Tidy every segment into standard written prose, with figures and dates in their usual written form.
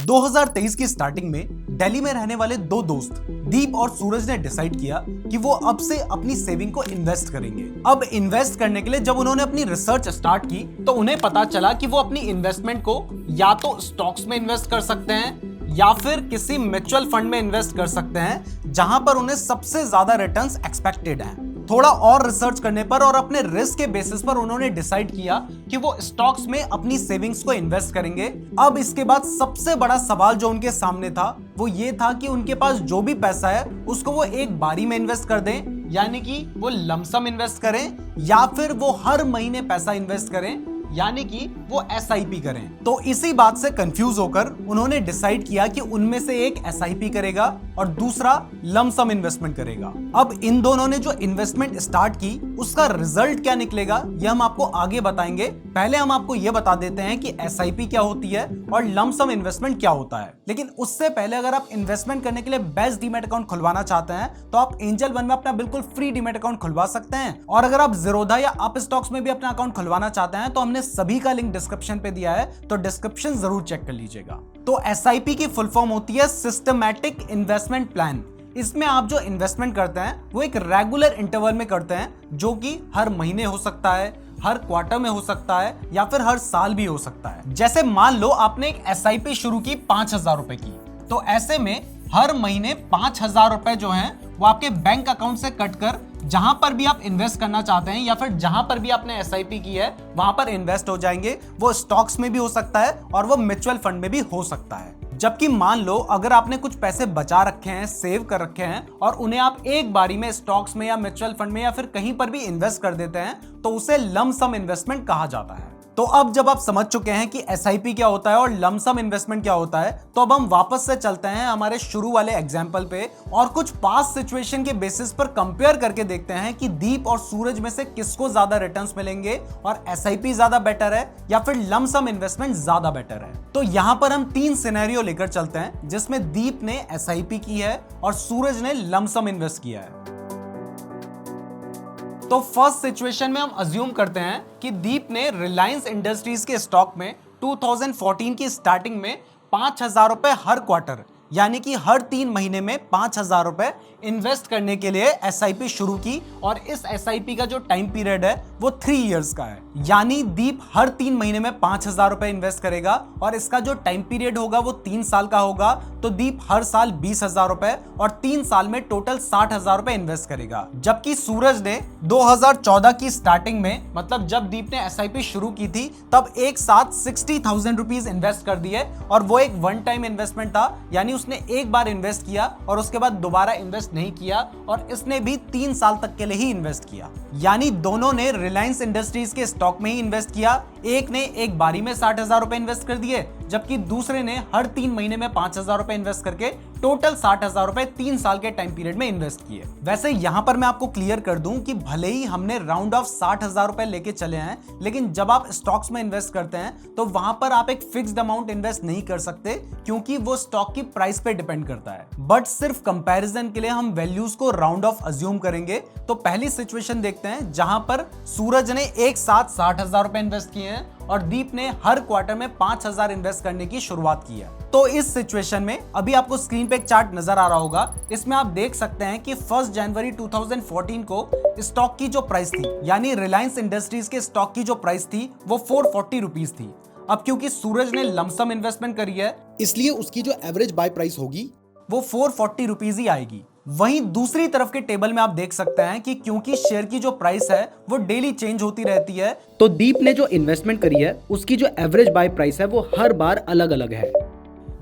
2023 की स्टार्टिंग में दिल्ली में रहने वाले दो दोस्त दीप और सूरज ने डिसाइड किया कि वो अब से अपनी सेविंग को इन्वेस्ट करेंगे। अब इन्वेस्ट करने के लिए जब उन्होंने अपनी रिसर्च स्टार्ट की तो उन्हें पता चला कि वो अपनी इन्वेस्टमेंट को या तो स्टॉक्स में इन्वेस्ट कर सकते हैं या फिर किसी म्यूचुअल फंड में इन्वेस्ट कर सकते हैं जहां पर उन्हें सबसे ज्यादा रिटर्न्स एक्सपेक्टेड हैं। थोड़ा और रिसर्च करने पर और अपने रिस्क के बेसिस पर उन्होंने डिसाइड किया कि वो स्टॉक्स में अपनी सेविंग्स को इन्वेस्ट करेंगे। अब इसके बाद सबसे बड़ा सवाल जो उनके सामने था वो ये था कि उनके पास जो भी पैसा है उसको वो एक बारी में इन्वेस्ट कर दें, यानी कि वो लमसम इन्वेस्ट करें, या फिर वो हर महीने पैसा इन्वेस्ट करें, यानी कि वो SIP करें। तो इसी बात से कंफ्यूज होकर उन्होंने डिसाइड किया कि उनमें से एक SIP करेगा और दूसरा लमसम इन्वेस्टमेंट करेगा। अब इन दोनों ने जो इन्वेस्टमेंट स्टार्ट की उसका रिजल्ट क्या निकलेगा ये हम आपको आगे बताएंगे। पहले हम आपको ये बता देते हैं कि SIP क्या होती है और लमसम इन्वेस्टमेंट क्या होता है। लेकिन उससे पहले अगर आप इन्वेस्टमेंट करने के लिए बेस्ट डीमैट अकाउंट खुलवाना चाहते हैं तो आप एंजल वन में अपना बिल्कुल फ्री डीमैट अकाउंट खुलवा सकते हैं। और अगर आप ज़ीरोधा या अप स्टॉक्स में भी अपना अकाउंट खुलवाना चाहते हैं तो हमने सभी का लिंक डिस्क्रिप्शन पे दिया है, तो डिस्क्रिप्शन जरूर चेक कर लीजिएगा। तो SIP की फुल फॉर्म होती है सिस्टमैटिक इन्वेस्टमेंट प्लान। इसमें आप जो इन्वेस्टमेंट करते हैं वो एक रेगुलर इंटरवल में करते हैं, जो कि हर महीने हो सकता है, हर क्वार्टर में हो सकता है या फिर हर साल भी हो सकता है। जैसे मान लो आपने एक SIP शुरू की 5,000 रुपए की, तो ऐसे में हर महीने 5,000 रुपए जो हैं वो आपके बैंक अकाउंट से कट कर जहां पर भी आप इन्वेस्ट करना चाहते हैं या फिर जहां पर भी आपने SIP की है वहां पर इन्वेस्ट हो जाएंगे। वो स्टॉक्स में भी हो सकता है और वो म्यूचुअल फंड में भी हो सकता है। जबकि मान लो अगर आपने कुछ पैसे बचा रखे हैं, सेव कर रखे हैं और उन्हें आप एक बारी में स्टॉक्स में या म्यूचुअल फंड में या फिर कहीं पर भी इन्वेस्ट कर देते हैं तो उसे लमसम इन्वेस्टमेंट कहा जाता है। तो अब जब आप समझ चुके हैं कि SIP क्या होता है और लमसम इन्वेस्टमेंट क्या होता है, तो अब हम वापस से चलते हैं हमारे शुरू वाले एग्जाम्पल पे और कुछ पास्ट सिचुएशन के बेसिस पर कंपेयर करके देखते हैं कि दीप और सूरज में से किसको ज्यादा रिटर्न्स मिलेंगे और SIP ज्यादा बेटर है या फिर लमसम इन्वेस्टमेंट ज्यादा बेटर है। तो यहां पर हम 3 सिनेरियो लेकर चलते हैं जिसमें दीप ने SIP की है और सूरज ने लमसम इन्वेस्ट किया है। तो फर्स्ट सिचुएशन में हम अज्यूम करते हैं कि दीप ने रिलायंस इंडस्ट्रीज के स्टॉक में 2014 की स्टार्टिंग में 5,000 रुपए हर क्वार्टर, यानी कि हर 3 महीने में 5,000 रुपए इन्वेस्ट करने के लिए SIP शुरू की। और इस SIP का जो टाइम पीरियड है वो 3 इयर्स का है, यानी दीप हर 3 महीने में 5,000 रुपए इन्वेस्ट करेगा और इसका जो टाइम पीरियड होगा वो 3 साल का होगा। तो दीप हर साल 20,000 रुपए और 3 साल में टोटल 60,000 रुपए इन्वेस्ट करेगा। जबकि सूरज ने 2014 की स्टार्टिंग में, मतलब जब दीप ने SIP शुरू की थी, तब एक साथ 60,000 रुपीज इन्वेस्ट कर दिए और वो एक वन टाइम इन्वेस्टमेंट था, यानी उसने एक बार इन्वेस्ट किया और उसके बाद दोबारा इन्वेस्ट नहीं किया और इसने भी 3 साल तक के लिए ही इन्वेस्ट किया। यानी दोनों ने रिलायंस इंडस्ट्रीज के स्टॉक में ही इन्वेस्ट किया। एक ने एक बारी में 60,000 रुपए इन्वेस्ट कर दिए, जबकि दूसरे ने हर 3 महीने में 5,000 रुपए इन्वेस्ट करके टोटल 60,000 रुपए 3 साल के टाइम पीरियड में इन्वेस्ट किए। वैसे यहां पर मैं आपको क्लियर कर दूं कि भले ही हमने राउंड ऑफ 60,000 रुपए लेके चले हैं, लेकिन जब आप स्टॉक्स में इन्वेस्ट करते हैं तो वहां पर आप एक फिक्स्ड अमाउंट इन्वेस्ट नहीं कर सकते, क्योंकि वो स्टॉक की प्राइस पे डिपेंड करता है। बट सिर्फ कंपैरिजन के लिए हम वैल्यूज को राउंड ऑफ अज्यूम करेंगे। तो पहली सिचुएशन देखते हैं जहां पर सूरज ने एक साथ 60,000 रुपए इन्वेस्ट किए हैं और दीप ने हर क्वार्टर में 5,000 इन्वेस्ट करने की शुरुआत की है। तो इस सिचुएशन में अभी आपको स्क्रीन पे एक चार्ट नजर आ रहा होगा, इसमें आप देख सकते हैं कि 1 जनवरी 2014 को स्टॉक की जो प्राइस थी, यानी रिलायंस इंडस्ट्रीज के स्टॉक की जो प्राइस थी वो 440 रुपीज थी। अब क्योंकि सूरज ने लमसम इन्वेस्टमेंट करी है, इसलिए उसकी जो एवरेज बाय प्राइस होगी वो 440 रुपीज ही आएगी। वहीं दूसरी तरफ के टेबल में आप देख सकते हैं कि क्योंकि शेयर की जो प्राइस है वो डेली चेंज होती रहती है, तो दीप ने जो इन्वेस्टमेंट करी है उसकी जो एवरेज बाय प्राइस है वो हर बार अलग अलग है।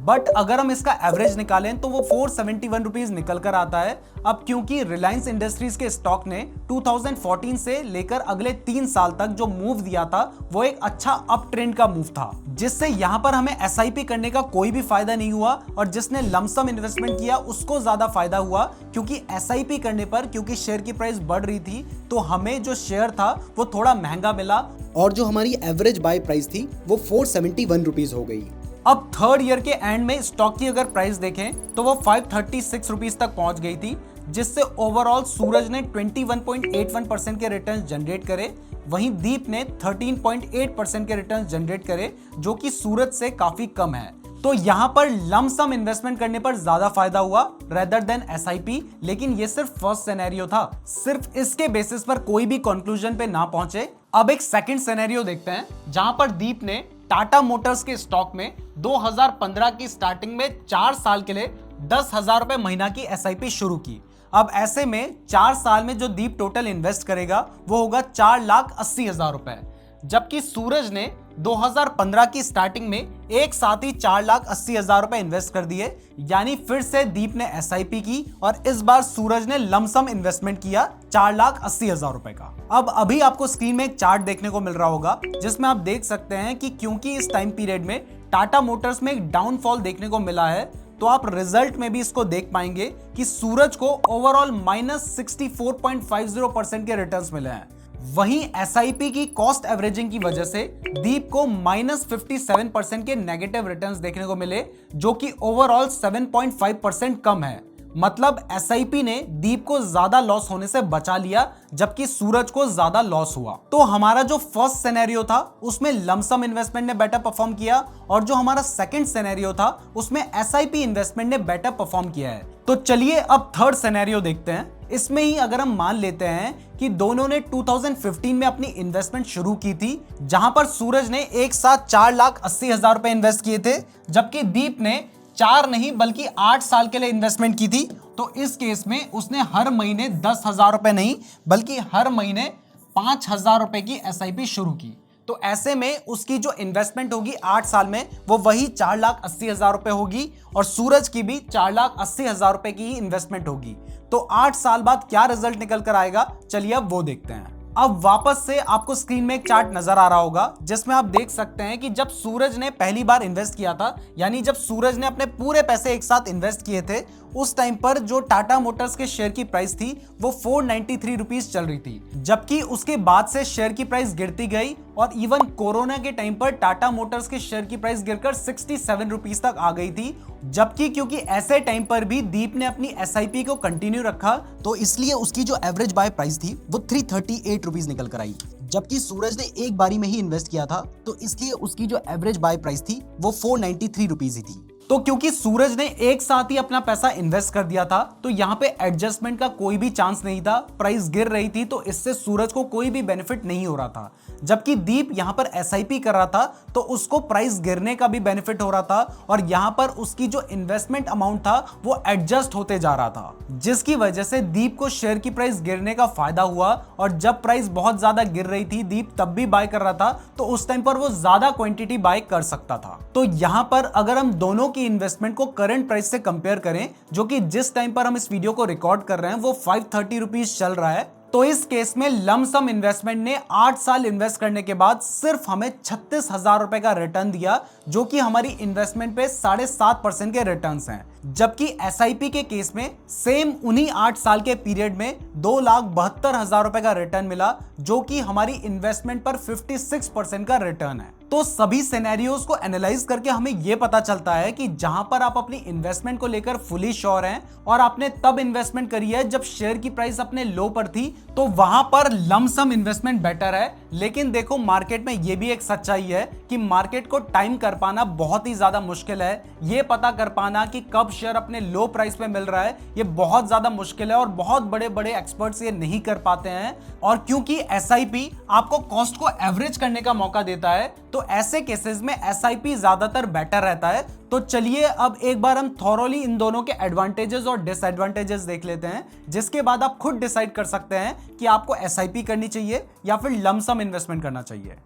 बट अगर हम इसका एवरेज निकालें तो वो 471 रुपीज निकल कर आता है। अब क्योंकि रिलायंस इंडस्ट्रीज के स्टॉक ने 2014 से लेकर अगले 3 साल तक जो मूव दिया था वो एक अच्छा अप ट्रेंड का मूव था, जिससे यहां पर हमें SIP करने का कोई भी फायदा नहीं हुआ और जिसने लमसम इन्वेस्टमेंट किया उसको ज्यादा फायदा हुआ, क्योंकि SIP करने पर क्योंकि शेयर की प्राइस बढ़ रही थी तो हमें जो शेयर था वो थोड़ा महंगा मिला और जो हमारी एवरेज बाय प्राइस थी वो 471 रुपीज हो गई। अब थर्ड ईयर के एंड में स्टॉक की अगर प्राइस देखें तो वो 536 रुपीज तक पहुंच गई थी, जिससे ओवरऑल सूरज ने 21.81% के रिटर्न जनरेट करे, वहीं दीप ने 13.8% के रिटर्न जनरेट करे, जो कि सूरज से काफी कम है। तो यहां पर लम सम इन्वेस्टमेंट करने पर ज्यादा फायदा हुआ रेदर देन एसआईपी। लेकिन ये सिर्फ फर्स्ट सिनेरियो था, सिर्फ इसके बेसिस पर कोई भी कंक्लूजन पे ना पहुंचे। अब एक सेकंड सिनेरियो देखते हैं जहां पर दीप ने टाटा मोटर्स के स्टॉक में 2015 की स्टार्टिंग में 4 साल के लिए 10,000 रुपए महीना की एसआईपी शुरू की। अब ऐसे में 4 साल में जो दीप टोटल इन्वेस्ट करेगा वो होगा 4,80,000 रुपए, जबकि सूरज ने 2015 की स्टार्टिंग में एक साथ ही 4,80,000 रुपए इन्वेस्ट कर दिए। यानी फिर से दीप ने एसआईपी की और इस बार सूरज ने लमसम इन्वेस्टमेंट किया 4,80,000 रुपए का। अब अभी आपको स्क्रीन में एक चार्ट देखने को मिल रहा होगा जिसमें आप देख सकते हैं कि क्योंकि इस टाइम पीरियड में टाटा मोटर्स में एक डाउनफॉल देखने को मिला है, तो आप रिजल्ट में भी इसको देख पाएंगे कि सूरज को ओवरऑल -64.50% के रिटर्न्स मिले हैं। वहीं एसआईपी की कॉस्ट एवरेजिंग की वजह से दीप को -57% के नेगेटिव रिटर्न्स देखने को मिले, जो कि ओवरऑल 7.5% कम है। मतलब एसआईपी ने दीप को ज्यादा लॉस होने से बचा लिया, जबकि सूरज को ज्यादा लॉस हुआ। तो हमारा जो फर्स्ट सिनेरियो था उसमें लमसम इन्वेस्टमेंट ने बेटर परफॉर्म किया, और जो हमारा सेकंड सिनेरियो था उसमें एसआईपी इन्वेस्टमेंट ने बेटर परफॉर्म किया है। तो चलिए अब थर्ड सिनेरियो देखते हैं। इसमें ही अगर हम मान लेते हैं कि दोनों ने 2015 में अपनी इन्वेस्टमेंट शुरू की थी, जहां पर सूरज ने एक साथ 4,80,000 रुपए इन्वेस्ट किए थे, जबकि दीप ने 4 नहीं बल्कि 8 साल के लिए इन्वेस्टमेंट की थी। तो इस केस में उसने हर महीने 10,000 रुपए नहीं बल्कि हर महीने 5,000 रुपए की एसआईपी शुरू की। तो ऐसे में उसकी जो इन्वेस्टमेंट होगी 8 साल में वो वही 4,80,000 रुपए होगी, और सूरज की भी 4,80,000 रुपए की ही इन्वेस्टमेंट होगी। तो 8 साल बाद क्या रिजल्ट निकल कर आएगा, चलिए अब वो देखते हैं। अब वापस से आपको स्क्रीन में एक चार्ट नजर आ रहा होगा जिसमें आप देख सकते हैं कि जब सूरज ने पहली बार इन्वेस्ट किया था, यानी जब सूरज ने अपने पूरे पैसे एक साथ इन्वेस्ट किए थे, उस टाइम पर जो टाटा मोटर्स के शेयर की प्राइस थी वो 493 रुपीज चल रही थी। जबकि उसके बाद से शेयर की प्राइस गिरती गई और इवन कोरोना के टाइम पर टाटा मोटर्स के शेयर की प्राइस गिरकर 67 रुपीज तक आ गई थी। जबकि क्योंकि ऐसे टाइम पर भी दीप ने अपनी एसआईपी को कंटिन्यू रखा, तो इसलिए उसकी जो एवरेज बाय प्राइस थी वो 338 रुपीज निकल कर आई। जबकि सूरज ने एक बारी में ही इन्वेस्ट किया था, तो इसलिए उसकी जो एवरेज बाय प्राइस थी वो 493 रुपीज ही थी। तो क्योंकि सूरज ने एक साथ ही अपना पैसा इन्वेस्ट कर दिया था, तो यहाँ पे एडजस्टमेंट का कोई भी चांस नहीं था। प्राइस गिर रही थी तो इससे सूरज को कोई भी बेनिफिट नहीं हो रहा था। जबकि दीप यहाँ पर एसआईपी कर रहा था तो उसको प्राइस गिरने का भी बेनिफिट हो रहा था, और यहाँ पर उसकी जो इन्वेस्टमेंट अमाउंट था वो एडजस्ट होते जा रहा था, जिसकी वजह से दीप को शेयर की प्राइस गिरने का फायदा हुआ। और जब प्राइस बहुत ज्यादा गिर रही थी, दीप तब भी बाय कर रहा था, तो उस टाइम पर वो ज्यादा क्वांटिटी बाय कर सकता था। तो यहाँ पर अगर हम दोनों की इन्वेस्टमेंट को करंट प्राइस से कंपेयर करें, जो कि जिस टाइम पर हम इस वीडियो को रिकॉर्ड कर रहे हैं वो 530 रुपीज चल रहा है, तो इस केस में लमसम इन्वेस्टमेंट ने 8 साल इन्वेस्ट करने के बाद सिर्फ हमें 36,000 रुपए का रिटर्न दिया, जो कि हमारी इन्वेस्टमेंट पे 7.5% के रिटर्न्स हैं। जबकि एसआईपी के केस में सेम उन्हीं 8 साल के पीरियड में 2,72,000 रुपए का रिटर्न मिला, जो कि हमारी इन्वेस्टमेंट पर 56% का रिटर्न है। तो सभी सिनेरियोज को एनालाइज करके हमें यह पता चलता है कि जहां पर आप अपनी इन्वेस्टमेंट को लेकर फुली श्योर हैं और आपने तब इन्वेस्टमेंट करी है जब शेयर की प्राइस अपने लो पर थी, तो वहां पर लमसम इन्वेस्टमेंट बेटर है। लेकिन देखो, मार्केट में यह भी एक सच्चाई है कि मार्केट को टाइम कर पाना बहुत ही ज्यादा मुश्किल है। यह पता कर पाना कि कब शेयर अपने लो प्राइस पे मिल रहा है, यह बहुत ज्यादा मुश्किल है, और बहुत बड़े बड़े एक्सपर्ट्स ये नहीं कर पाते हैं। और क्योंकि एसआईपी आपको कॉस्ट को एवरेज करने का मौका देता है, तो ऐसे केसेस में एसआईपी ज्यादातर बेटर रहता है। तो चलिए अब एक बार हम थॉरोली इन दोनों के एडवांटेजेस और डिसएडवांटेजेस देख लेते हैं, जिसके बाद आप खुद डिसाइड कर सकते हैं कि आपको एसआईपी करनी चाहिए या फिर लमसम इन्वेस्टमेंट करना चाहिए।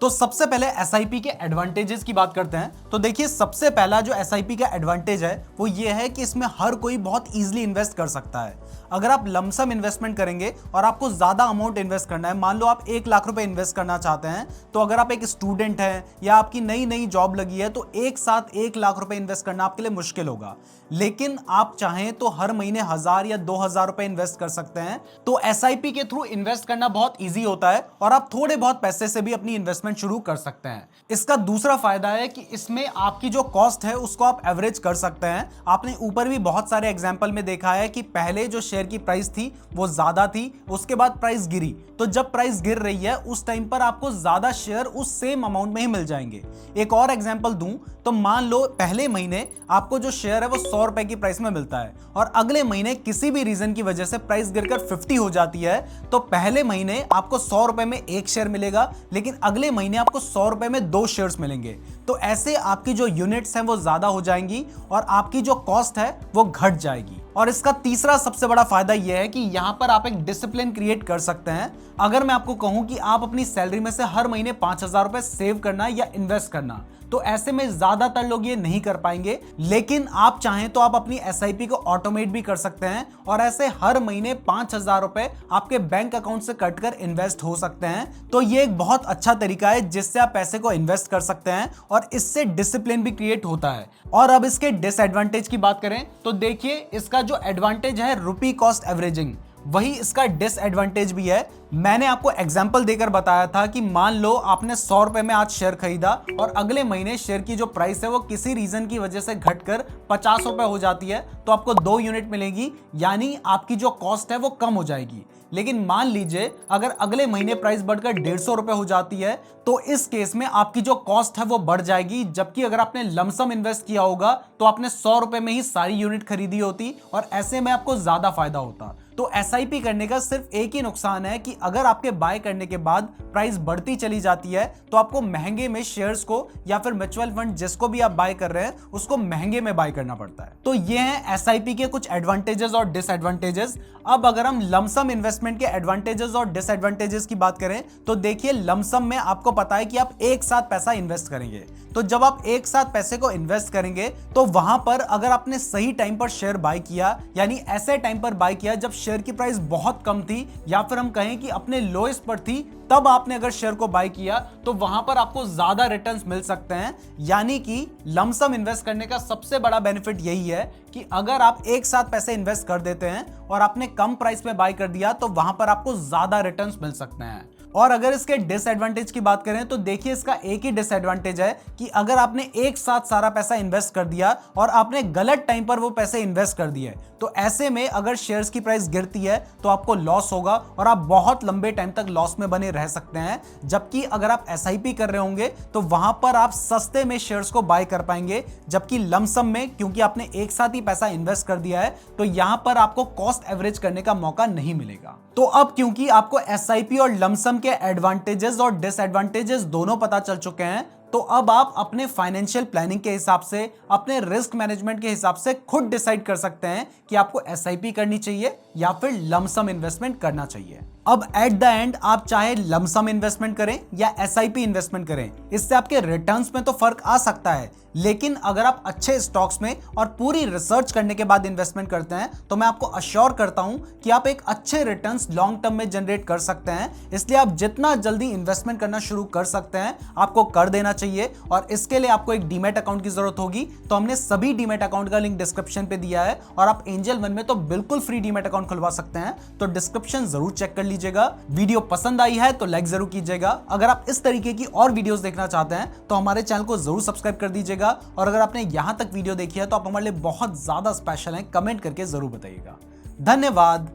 तो सबसे पहले एसआईपी के एडवांटेजेस की बात करते हैं। तो देखिए, सबसे पहला जो एसआईपी का एडवांटेज है वो ये है कि इसमें हर कोई बहुत इजीली इन्वेस्ट कर सकता है। अगर आप लमसम इन्वेस्टमेंट करेंगे और आपको ज्यादा अमाउंट इन्वेस्ट करना है, मान लो आप 1 लाख रुपए इन्वेस्ट करना चाहते हैं, तो अगर आप एक स्टूडेंट हैं या आपकी नई नई जॉब लगी है, तो एक साथ 1 लाख रुपए इन्वेस्ट करना आपके लिए मुश्किल होगा। लेकिन आप चाहें तो हर महीने 1,000 या 2,000 रुपए इन्वेस्ट कर सकते हैं। तो एसआईपी के थ्रू इन्वेस्ट करना बहुत ईजी होता है और आप थोड़े बहुत पैसे से भी अपनी इन्वेस्टमेंट इन्वेस्टमेंट शुरू कर सकते हैं। इसका दूसरा फायदा है कि इसमें आपकी जो कॉस्ट है उसको आप एवरेज कर सकते हैं। आपने ऊपर भी बहुत सारे एग्जांपल में देखा है कि पहले जो शेयर की प्राइस थी वो ज्यादा थी, उसके बाद प्राइस गिरी, तो जब प्राइस गिर रही है उस टाइम पर आपको ज्यादा शेयर उस सेम अमाउंट में ही मिल जाएंगे। एक और एग्जांपल दूं तो मान लो पहले महीने आपको जो शेयर है वो 100 रुपए की प्राइस में मिलता है और अगले महीने किसी भी रीजन की वजह से प्राइस गिरकर 50 हो जाती है, तो पहले महीने आपको 100 रुपए में एक शेयर मिलेगा, लेकिन अगले महीने आपको 100 रुपए में 2 शेयर्स मिलेंगे। तो ऐसे आपकी जो यूनिट्स हैं वो ज्यादा हो जाएंगी और आपकी जो कॉस्ट है वो घट जाएगी। और इसका तीसरा सबसे बड़ा फायदा यह है कि यहां पर आप एक डिसिप्लिन क्रिएट कर सकते हैं। अगर मैं आपको कहूं कि आप अपनी सैलरी में से हर महीने 5,000 रुपए सेव करना या इन्वेस्ट करना, तो ऐसे में ज्यादातर लोग ये नहीं कर पाएंगे, लेकिन आप चाहें तो आप अपनी एसआईपी को ऑटोमेट भी कर सकते हैं और ऐसे हर महीने 5,000 रुपए आपके बैंक अकाउंट से कटकर इन्वेस्ट हो सकते हैं। तो ये एक बहुत अच्छा तरीका है जिससे आप पैसे को इन्वेस्ट कर सकते हैं और इससे डिसिप्लिन भी क्रिएट होता है। और अब इसके डिसएडवांटेज की बात करें तो देखिए, इसका जो एडवांटेज है रुपी कॉस्ट एवरेजिंग, वही इसका डिसएडवांटेज भी है। मैंने आपको एग्जांपल देकर बताया था कि मान लो आपने 100 रुपए में आज शेयर खरीदा और अगले महीने शेयर की जो प्राइस है वो किसी रीजन की वजह से घटकर 50 रुपए हो जाती है, तो आपको 2 यूनिट मिलेगी, यानी आपकी जो कॉस्ट है वो कम हो जाएगी। लेकिन मान लीजिए अगर अगले महीने प्राइस बढ़कर 150 रुपए हो जाती है, तो इस केस में आपकी जो कॉस्ट है वो बढ़ जाएगी, जबकि अगर आपने लमसम इन्वेस्ट किया होगा तो आपने 100 रुपए में ही सारी यूनिट खरीदी होती और ऐसे में आपको ज्यादा फायदा होता। तो एसआईपी करने का सिर्फ एक ही नुकसान है कि अगर आपके बाय करने के बाद प्राइस बढ़ती चली जाती है तो आपको महंगे में शेयर्स को या फिर म्यूचुअल फंड जिसको भी आप बाय कर रहे हैं उसको महंगे में बाय करना पड़ता है। तो ये हैं एसआईपी के कुछ एडवांटेजेस और डिसएडवांटेजेस। अब अगर हम लमसम इन्वेस्टमेंट के एडवांटेजेस और डिसएडवांटेजेस की बात करें तो देखिए, लमसम में आपको पता है कि आप एक साथ पैसा इन्वेस्ट करेंगे, तो जब आप एक साथ पैसे को इन्वेस्ट करेंगे तो वहां पर अगर आपने सही टाइम पर शेयर बाय किया, यानी ऐसे टाइम पर बाय किया जब शेयर की प्राइस बहुत कम थी या फिर हम कहें कि अपने लोएस्ट पर थी, तब आपने अगर शेयर को बाय किया तो वहां पर आपको ज्यादा रिटर्न्स मिल सकते हैं। यानी कि लमसम इन्वेस्ट करने का सबसे बड़ा बेनिफिट यही है कि अगर आप एक साथ पैसे इन्वेस्ट कर देते हैं और आपने कम प्राइस में बाय कर दिया तो वहां पर आपको ज्यादा रिटर्न्स मिल सकते हैं। और अगर इसके डिसएडवांटेज की बात करें तो देखिए, इसका एक ही डिसएडवांटेज है कि अगर आपने एक साथ सारा पैसा इन्वेस्ट कर दिया और आपने गलत टाइम पर वो पैसे इन्वेस्ट कर दिए, तो ऐसे में अगर शेयर्स की प्राइस गिरती है तो आपको लॉस होगा और आप बहुत लंबे टाइम तक लॉस में बने रह सकते हैं। जबकि अगर आप एसआईपी कर रहे होंगे तो वहां पर आप सस्ते में शेयर्स को बाय कर पाएंगे, जबकि लमसम में क्योंकि आपने एक साथ ही पैसा इन्वेस्ट कर दिया है तो यहां पर आपको कॉस्ट एवरेज करने का मौका नहीं मिलेगा। तो अब क्योंकि आपको एसआईपी और लमसम के एडवांटेजेस और डिसएडवांटेजेस दोनों पता चल चुके हैं, तो अब आप अपने फाइनेंशियल प्लानिंग के हिसाब से, अपने रिस्क मैनेजमेंट के हिसाब से खुद डिसाइड कर सकते हैं कि आपको एसआईपी करनी चाहिए या फिर लमसम इन्वेस्टमेंट करना चाहिए। अब एट द एंड आप चाहे लमसम इन्वेस्टमेंट करें या एसआईपी इन्वेस्टमेंट करें, इससे आपके रिटर्न्स में तो फर्क आ सकता है, लेकिन अगर आप अच्छे स्टॉक्स में और पूरी रिसर्च करने के बाद इन्वेस्टमेंट करते हैं तो मैं आपको अश्योर करता हूं कि आप एक अच्छे रिटर्न्स लॉन्ग टर्म में जनरेट कर सकते हैं। इसलिए आप जितना जल्दी इन्वेस्टमेंट करना शुरू कर सकते हैं आपको कर देना चाहिए। और इसके लिए आपको एक डीमैट अकाउंट की जरूरत होगी, तो हमने सभी डीमैट अकाउंट का लिंक डिस्क्रिप्शन पे दिया है और आप एंजल वन में तो बिल्कुल फ्री डीमैट अकाउंट खुलवा सकते हैं। तो डिस्क्रिप्शन जरूर चेक कर लीजिएगा। वीडियो पसंद आई है तो लाइक जरूर कीजिएगा। अगर आप इस तरीके की और वीडियोस देखना चाहते हैं तो हमारे चैनल को जरूर सब्सक्राइब कर दीजिएगा। और अगर आपने यहां तक वीडियो देखी है तो आप हमारे लिए बहुत ज्यादा स्पेशल हैं, कमेंट करके जरूर बताइएगा। धन्यवाद।